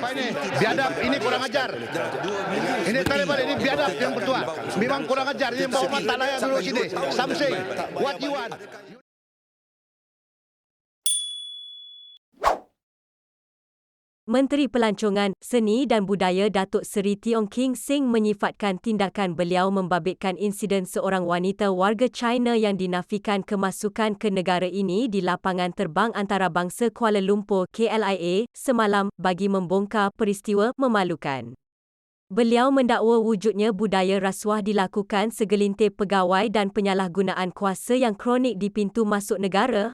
Apa ini? Biadab, ini kurang ajar. Ini Taliban, ini biadab yang bertua. Memang kurang ajar, ini bawa mata layak dulu sini. Something, what you want? Menteri Pelancongan, Seni dan Budaya Datuk Seri Tiong King Sing menyifatkan tindakan beliau membabitkan insiden seorang wanita warga China yang dinafikan kemasukan ke negara ini di lapangan terbang antarabangsa Kuala Lumpur KLIA semalam bagi membongkar peristiwa memalukan. Beliau mendakwa wujudnya budaya rasuah dilakukan segelintir pegawai dan penyalahgunaan kuasa yang kronik di pintu masuk negara.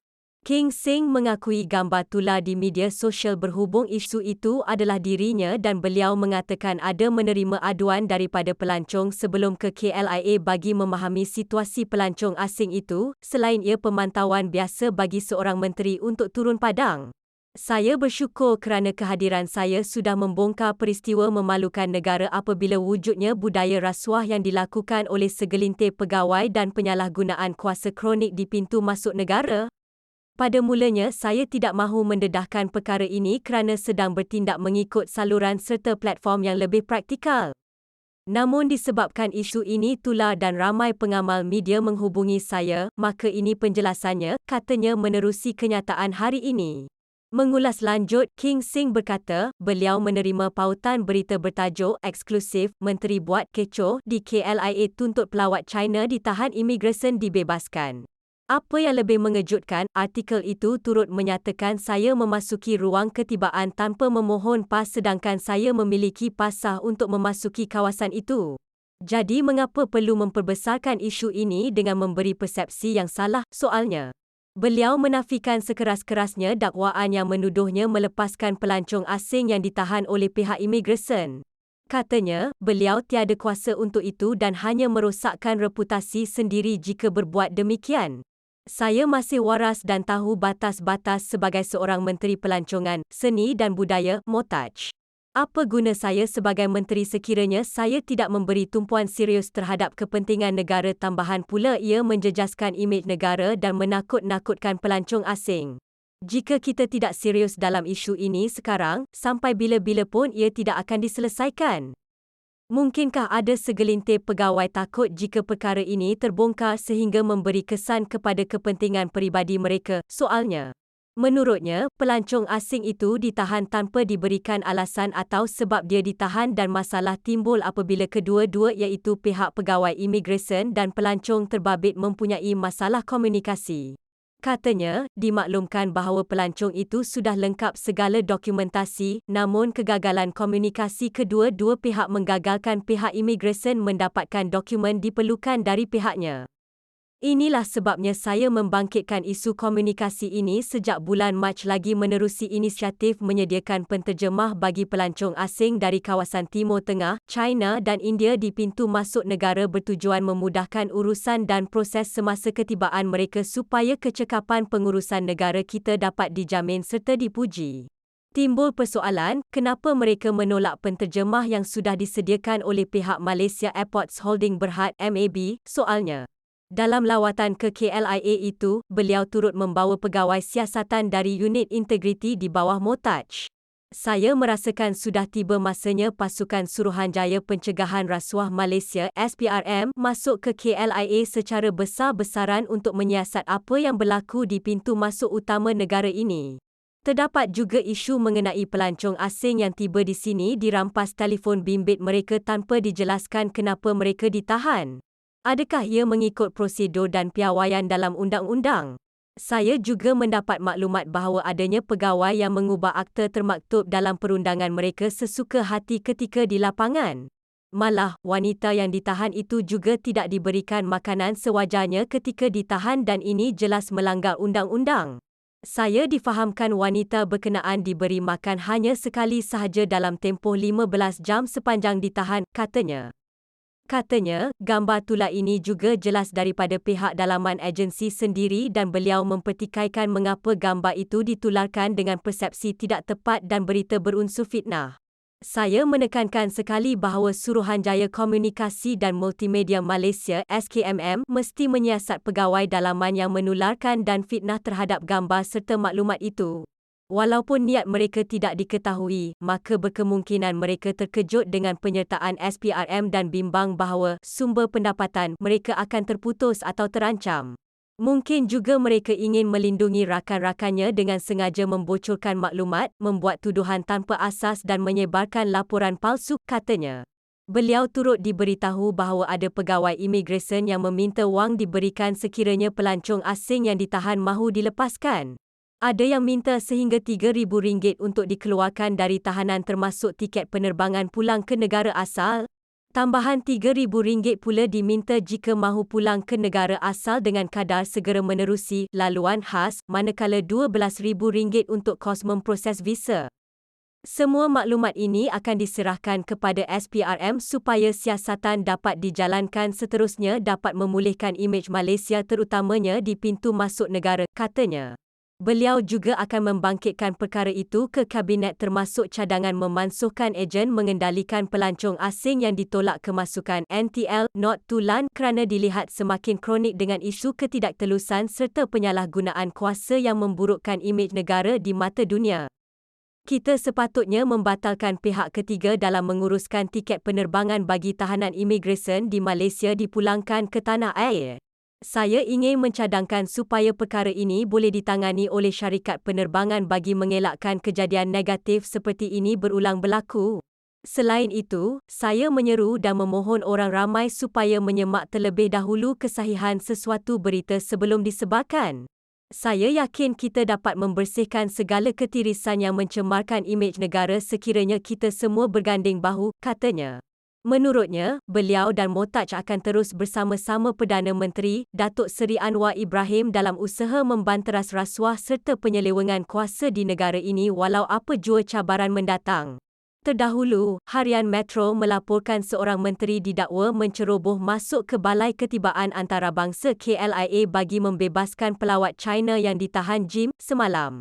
King Sing mengakui gambar tular di media sosial berhubung isu itu adalah dirinya dan beliau mengatakan ada menerima aduan daripada pelancong sebelum ke KLIA bagi memahami situasi pelancong asing itu, selain ia pemantauan biasa bagi seorang menteri untuk turun padang. Saya bersyukur kerana kehadiran saya sudah membongkar peristiwa memalukan negara apabila wujudnya budaya rasuah yang dilakukan oleh segelintir pegawai dan penyalahgunaan kuasa kronik di pintu masuk negara. Pada mulanya saya tidak mahu mendedahkan perkara ini kerana sedang bertindak mengikut saluran serta platform yang lebih praktikal. Namun disebabkan isu ini tular dan ramai pengamal media menghubungi saya, maka ini penjelasannya, katanya menerusi kenyataan hari ini. Mengulas lanjut, King Sing berkata, beliau menerima pautan berita bertajuk eksklusif, Menteri buat kecoh di KLIA tuntut pelawat China ditahan imigresen dibebaskan. Apa yang lebih mengejutkan, artikel itu turut menyatakan saya memasuki ruang ketibaan tanpa memohon pas sedangkan saya memiliki pas sah untuk memasuki kawasan itu. Jadi mengapa perlu memperbesarkan isu ini dengan memberi persepsi yang salah, soalnya? Beliau menafikan sekeras-kerasnya dakwaan yang menuduhnya melepaskan pelancong asing yang ditahan oleh pihak imigresen. Katanya, beliau tiada kuasa untuk itu dan hanya merosakkan reputasi sendiri jika berbuat demikian. Saya masih waras dan tahu batas-batas sebagai seorang menteri pelancongan, seni dan budaya, Motaj. Apa guna saya sebagai menteri sekiranya saya tidak memberi tumpuan serius terhadap kepentingan negara tambahan pula ia menjejaskan imej negara dan menakut-nakutkan pelancong asing. Jika kita tidak serius dalam isu ini sekarang, sampai bila-bila pun ia tidak akan diselesaikan. Mungkinkah ada segelintir pegawai takut jika perkara ini terbongkar sehingga memberi kesan kepada kepentingan peribadi mereka, soalnya? Menurutnya, pelancong asing itu ditahan tanpa diberikan alasan atau sebab dia ditahan dan masalah timbul apabila kedua-dua iaitu pihak pegawai imigresen dan pelancong terbabit mempunyai masalah komunikasi. Katanya, dimaklumkan bahawa pelancong itu sudah lengkap segala dokumentasi, namun kegagalan komunikasi kedua-dua pihak menggagalkan pihak imigresen mendapatkan dokumen diperlukan dari pihaknya. Inilah sebabnya saya membangkitkan isu komunikasi ini sejak bulan Mac lagi menerusi inisiatif menyediakan penterjemah bagi pelancong asing dari kawasan Timur Tengah, China dan India di pintu masuk negara bertujuan memudahkan urusan dan proses semasa ketibaan mereka supaya kecekapan pengurusan negara kita dapat dijamin serta dipuji. Timbul persoalan, kenapa mereka menolak penterjemah yang sudah disediakan oleh pihak Malaysia Airports Holding Berhad MAB, soalnya. Dalam lawatan ke KLIA itu, beliau turut membawa pegawai siasatan dari unit integriti di bawah Motaj. Saya merasakan sudah tiba masanya pasukan Suruhanjaya Pencegahan Rasuah Malaysia SPRM masuk ke KLIA secara besar-besaran untuk menyiasat apa yang berlaku di pintu masuk utama negara ini. Terdapat juga isu mengenai pelancong asing yang tiba di sini dirampas telefon bimbit mereka tanpa dijelaskan kenapa mereka ditahan. Adakah ia mengikut prosedur dan piawaian dalam undang-undang? Saya juga mendapat maklumat bahawa adanya pegawai yang mengubah akta termaktub dalam perundangan mereka sesuka hati ketika di lapangan. Malah, wanita yang ditahan itu juga tidak diberikan makanan sewajarnya ketika ditahan dan ini jelas melanggar undang-undang. Saya difahamkan wanita berkenaan diberi makan hanya sekali sahaja dalam tempoh 15 jam sepanjang ditahan, katanya. Katanya, gambar tular ini juga jelas daripada pihak dalaman agensi sendiri dan beliau mempertikaikan mengapa gambar itu ditularkan dengan persepsi tidak tepat dan berita berunsur fitnah. Saya menekankan sekali bahawa Suruhanjaya Komunikasi dan Multimedia Malaysia SKMM mesti menyiasat pegawai dalaman yang menularkan dan fitnah terhadap gambar serta maklumat itu. Walaupun niat mereka tidak diketahui, maka berkemungkinan mereka terkejut dengan penyertaan SPRM dan bimbang bahawa sumber pendapatan mereka akan terputus atau terancam. Mungkin juga mereka ingin melindungi rakan-rakannya dengan sengaja membocorkan maklumat, membuat tuduhan tanpa asas dan menyebarkan laporan palsu, katanya. Beliau turut diberitahu bahawa ada pegawai imigresen yang meminta wang diberikan sekiranya pelancong asing yang ditahan mahu dilepaskan. Ada yang minta sehingga RM3,000 untuk dikeluarkan dari tahanan termasuk tiket penerbangan pulang ke negara asal. Tambahan RM3,000 pula diminta jika mahu pulang ke negara asal dengan kadar segera menerusi laluan khas, manakala RM12,000 untuk kos memproses visa. Semua maklumat ini akan diserahkan kepada SPRM supaya siasatan dapat dijalankan seterusnya dapat memulihkan imej Malaysia terutamanya di pintu masuk negara, katanya. Beliau juga akan membangkitkan perkara itu ke Kabinet termasuk cadangan memansuhkan ejen mengendalikan pelancong asing yang ditolak kemasukan NTL Not Tulan kerana dilihat semakin kronik dengan isu ketidaktelusan serta penyalahgunaan kuasa yang memburukkan imej negara di mata dunia. Kita sepatutnya membatalkan pihak ketiga dalam menguruskan tiket penerbangan bagi tahanan imigresen di Malaysia dipulangkan ke tanah air. Saya ingin mencadangkan supaya perkara ini boleh ditangani oleh syarikat penerbangan bagi mengelakkan kejadian negatif seperti ini berulang berlaku. Selain itu, saya menyeru dan memohon orang ramai supaya menyemak terlebih dahulu kesahihan sesuatu berita sebelum disebarkan. Saya yakin kita dapat membersihkan segala ketirisan yang mencemarkan imej negara sekiranya kita semua berganding bahu, katanya. Menurutnya, beliau dan Motaj akan terus bersama-sama Perdana Menteri, Datuk Seri Anwar Ibrahim dalam usaha membanteras rasuah serta penyelewengan kuasa di negara ini walau apa jua cabaran mendatang. Terdahulu, Harian Metro melaporkan seorang menteri didakwa menceroboh masuk ke Balai Ketibaan Antarabangsa KLIA bagi membebaskan pelawat China yang ditahan JIM semalam.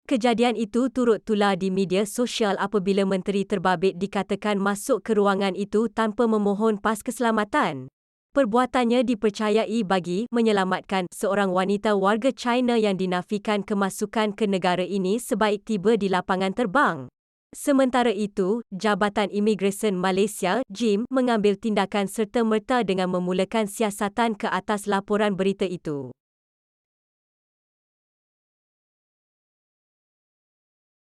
Kejadian itu turut tular di media sosial apabila menteri terbabit dikatakan masuk ke ruangan itu tanpa memohon pas keselamatan. Perbuatannya dipercayai bagi menyelamatkan seorang wanita warga China yang dinafikan kemasukan ke negara ini sebaik tiba di lapangan terbang. Sementara itu, Jabatan Imigresen Malaysia (JIM) mengambil tindakan serta-merta dengan memulakan siasatan ke atas laporan berita itu.